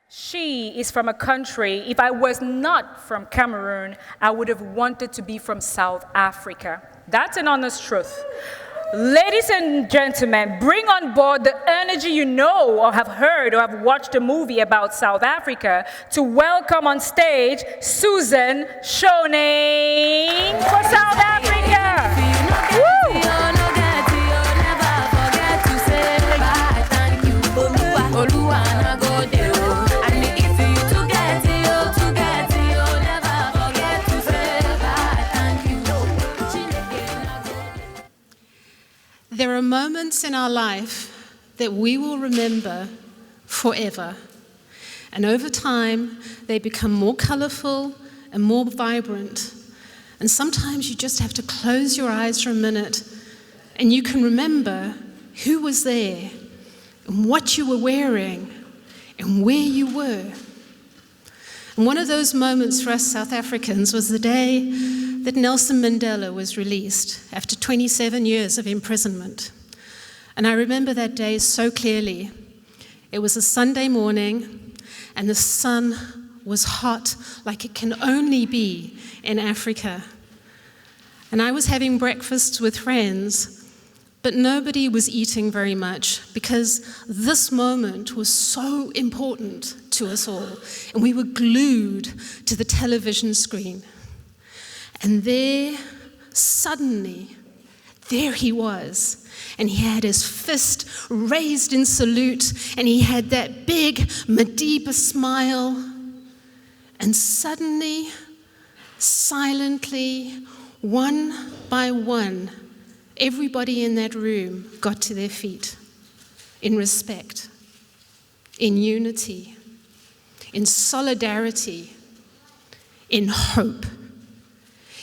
She is from a country, if I was not from Cameroon, I would have wanted to be from South Africa. That's an honest truth. Ladies and gentlemen, bring on board the energy you know or have heard or have watched a movie about South Africa to welcome on stage Susan Schöning for South Africa. Woo! There are moments in our life that we will remember forever. And over time, they become more colorful and more vibrant. And sometimes you just have to close your eyes for a minute and you can remember who was there and what you were wearing and where you were. And one of those moments for us South Africans was the day that Nelson Mandela was released after 27 years of imprisonment. And I remember that day so clearly. It was a Sunday morning, and the sun was hot like it can only be in Africa. And I was having breakfast with friends, but nobody was eating very much because this moment was so important to us all, and we were glued to the television screen. And there, suddenly, there he was. And he had his fist raised in salute, and he had that big Madiba smile. And suddenly, silently, one by one, everybody in that room got to their feet in respect, in unity, in solidarity, in hope.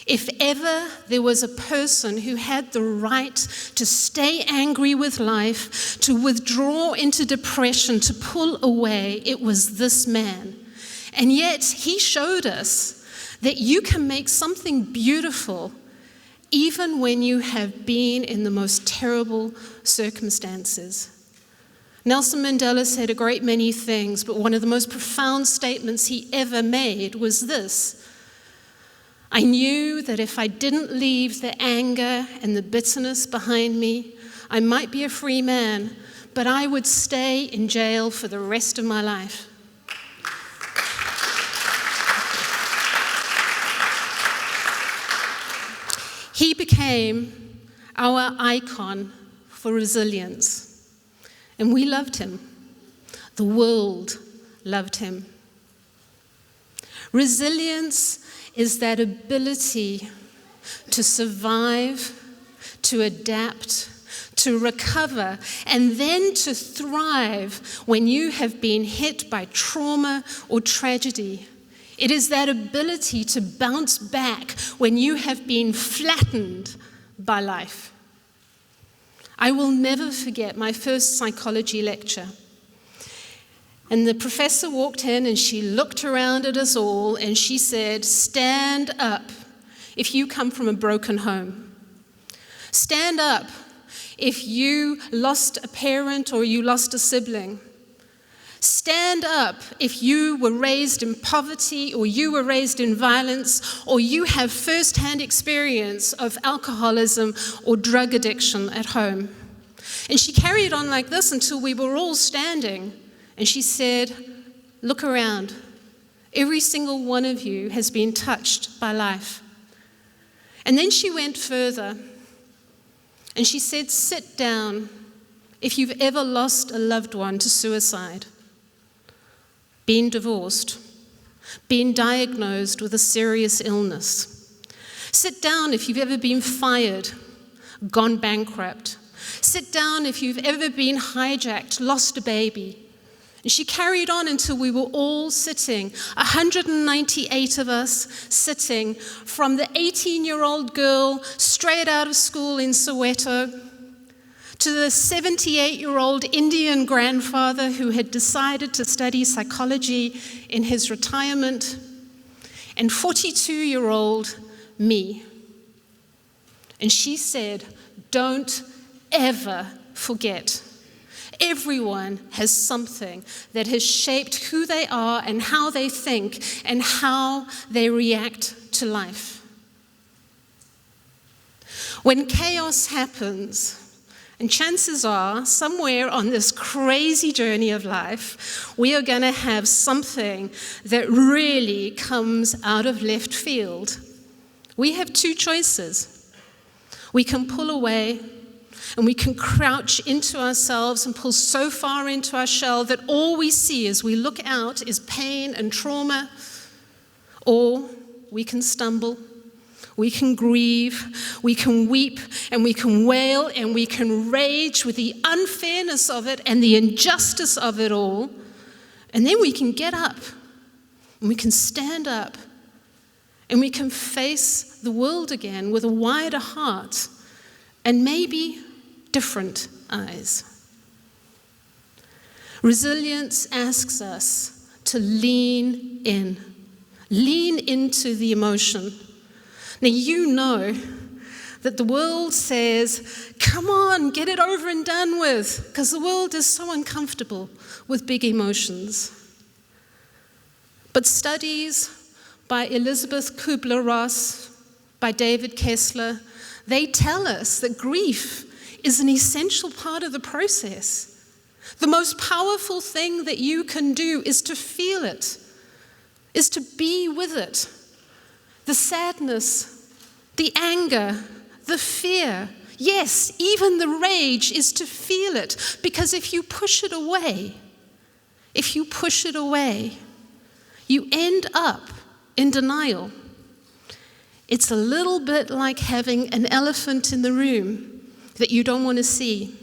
If ever there was a person who had the right to stay angry with life, to withdraw into depression, to pull away, it was this man. And yet he showed us that you can make something beautiful even when you have been in the most terrible circumstances. Nelson Mandela said a great many things, but one of the most profound statements he ever made was this: I knew that if I didn't leave the anger and the bitterness behind me, I might be a free man, but I would stay in jail for the rest of my life. He became our icon for resilience, and we loved him. The world loved him. Resilience is that ability to survive, to adapt, to recover, and then to thrive when you have been hit by trauma or tragedy. It is that ability to bounce back when you have been flattened by life. I will never forget my first psychology lecture. And the professor walked in and she looked around at us all and she said, "Stand up if you come from a broken home. Stand up if you lost a parent or you lost a sibling. Stand up if you were raised in poverty or you were raised in violence or you have first-hand experience of alcoholism or drug addiction at home." And she carried on like this until we were all standing. And she said, "Look around. Every single one of you has been touched by life." And then she went further. And she said, "Sit down if you've ever lost a loved one to suicide, been divorced, been diagnosed with a serious illness. Sit down if you've ever been fired, gone bankrupt. Sit down if you've ever been hijacked, lost a baby." And she carried on until we were all sitting, 198 of us sitting, from the 18-year-old girl straight out of school in Soweto to the 78-year-old Indian grandfather who had decided to study psychology in his retirement, and 42-year-old me. And she said, "Don't ever forget. Everyone has something that has shaped who they are and how they think and how they react to life. When chaos happens, and chances are, somewhere on this crazy journey of life, we are going to have something that really comes out of left field. We have two choices. We can pull away, and we can crouch into ourselves and pull so far into our shell that all we see as we look out is pain and trauma, or we can stumble. We can grieve, we can weep, and we can wail, and we can rage with the unfairness of it and the injustice of it all. And then we can get up, and we can stand up, and we can face the world again with a wider heart and maybe different eyes. Resilience asks us to lean into the emotion. Now, you know that the world says, come on, get it over and done with, because the world is so uncomfortable with big emotions. But studies by Elizabeth Kubler-Ross, by David Kessler, they tell us that grief is an essential part of the process. The most powerful thing that you can do is to feel it, is to be with it. The sadness, the anger, the fear, yes, even the rage is to feel it, because if you push it away, you end up in denial. It's a little bit like having an elephant in the room that you don't want to see.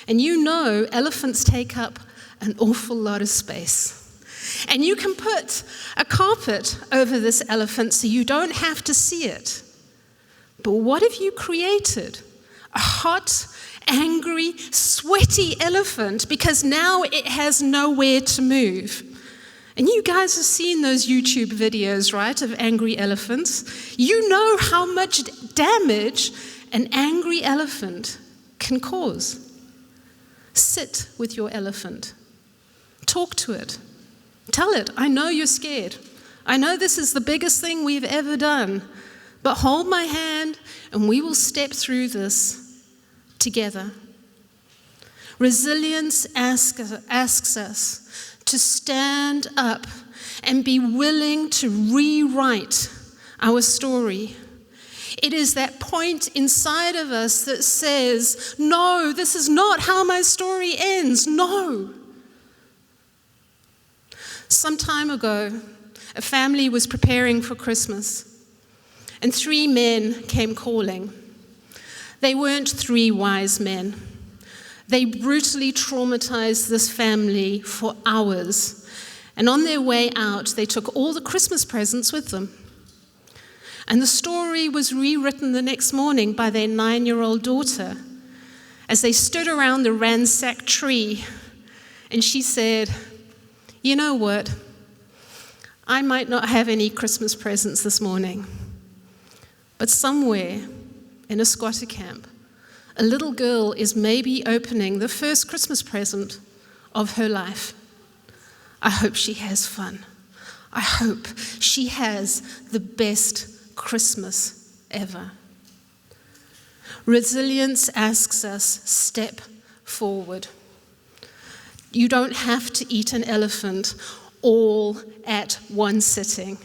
And you know elephants take up an awful lot of space. And you can put a carpet over this elephant so you don't have to see it. But what if you created a hot, angry, sweaty elephant because now it has nowhere to move? And you guys have seen those YouTube videos, right, of angry elephants. You know how much damage an angry elephant can cause. Sit with your elephant. Talk to it. Tell it, I know you're scared. I know this is the biggest thing we've ever done, but hold my hand and we will step through this together. Resilience asks us to stand up and be willing to rewrite our story. It is that point inside of us that says, no, this is not how my story ends. No. Some time ago, a family was preparing for Christmas, and 3 men came calling. They weren't 3 wise men. They brutally traumatized this family for hours, and on their way out, they took all the Christmas presents with them. And the story was rewritten the next morning by their 9-year-old daughter as they stood around the ransacked tree, and she said, you know what? I might not have any Christmas presents this morning, but somewhere in a squatter camp, a little girl is maybe opening the first Christmas present of her life. I hope she has fun. I hope she has the best Christmas ever. Resilience asks us, step forward. You don't have to eat an elephant all at one sitting.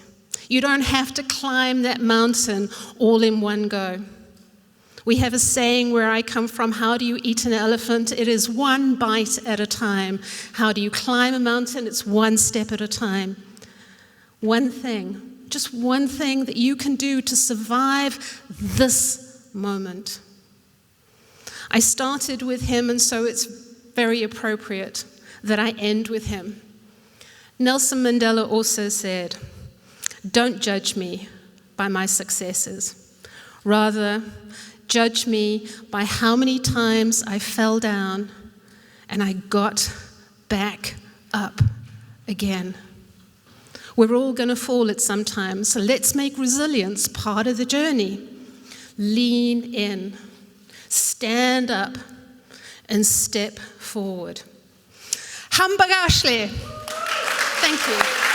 You don't have to climb that mountain all in one go. We have a saying where I come from, how do you eat an elephant? It is one bite at a time. How do you climb a mountain? It's one step at a time. One thing, just one thing that you can do to survive this moment. I started with him, and so it's very appropriate that I end with him. Nelson Mandela also said, don't judge me by my successes. Rather, judge me by how many times I fell down and I got back up again. We're all going to fall at some time, so let's make resilience part of the journey. Lean in, stand up, and step forward. Hamburg Ashley. Thank you.